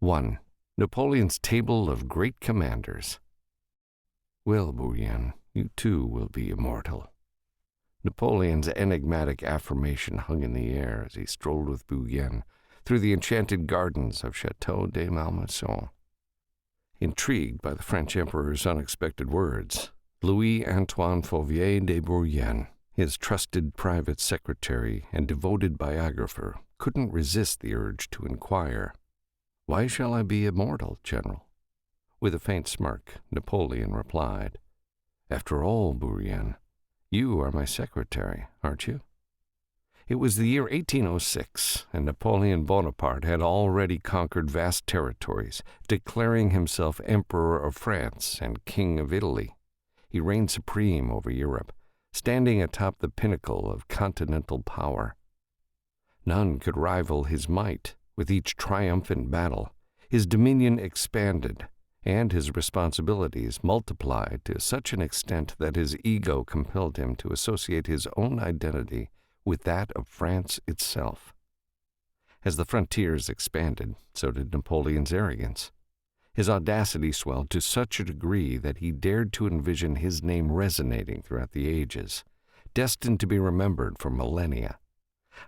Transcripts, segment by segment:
1. Napoleon's Table of Great Commanders. Well, Bourrienne, you too will be immortal. Napoleon's enigmatic affirmation hung in the air as he strolled with Bourrienne through the enchanted gardens of Chateau de Malmaison. Intrigued by the French Emperor's unexpected words, Louis-Antoine Fauvier de Bourrienne, his trusted private secretary and devoted biographer, couldn't resist the urge to inquire, "Why shall I be immortal, General?" With a faint smirk, Napoleon replied, "After all, Bourrienne, you are my secretary, aren't you?" It was the year 1806, and Napoleon Bonaparte had already conquered vast territories, declaring himself Emperor of France and King of Italy. He reigned supreme over Europe, standing atop the pinnacle of continental power. None could rival his might. With each triumphant battle, his dominion expanded, and his responsibilities multiplied to such an extent that his ego compelled him to associate his own identity with that of France itself. As the frontiers expanded, so did Napoleon's arrogance. His audacity swelled to such a degree that he dared to envision his name resonating throughout the ages, destined to be remembered for millennia.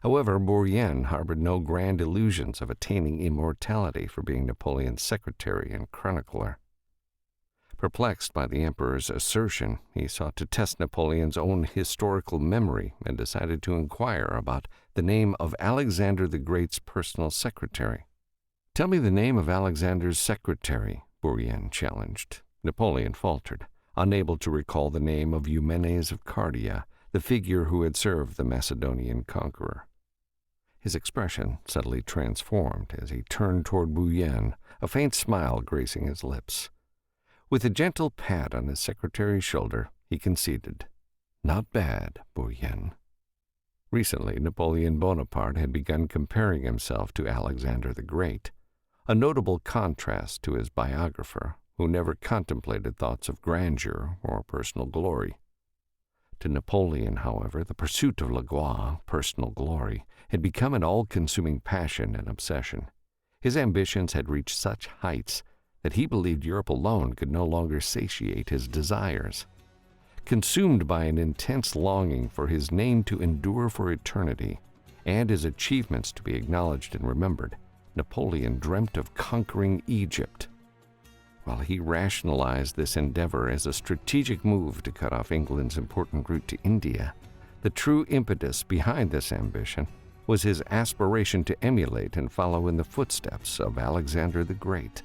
However, Bourrienne harbored no grand illusions of attaining immortality for being Napoleon's secretary and chronicler. Perplexed by the emperor's assertion, he sought to test Napoleon's own historical memory and decided to inquire about the name of Alexander the Great's personal secretary. "Tell me the name of Alexander's secretary," Bourrienne challenged. Napoleon faltered, unable to recall the name of Eumenes of Cardia, the figure who had served the Macedonian conqueror. His expression subtly transformed as he turned toward Bourrienne, a faint smile gracing his lips. With a gentle pat on his secretary's shoulder, he conceded, "Not bad, Bourrienne." Recently, Napoleon Bonaparte had begun comparing himself to Alexander the Great, a notable contrast to his biographer, who never contemplated thoughts of grandeur or personal glory. To Napoleon, however, the pursuit of la gloire, personal glory, had become an all-consuming passion and obsession. His ambitions had reached such heights that he believed Europe alone could no longer satiate his desires. Consumed by an intense longing for his name to endure for eternity and his achievements to be acknowledged and remembered, Napoleon dreamt of conquering Egypt. While he rationalized this endeavor as a strategic move to cut off England's important route to India, the true impetus behind this ambition was his aspiration to emulate and follow in the footsteps of Alexander the Great.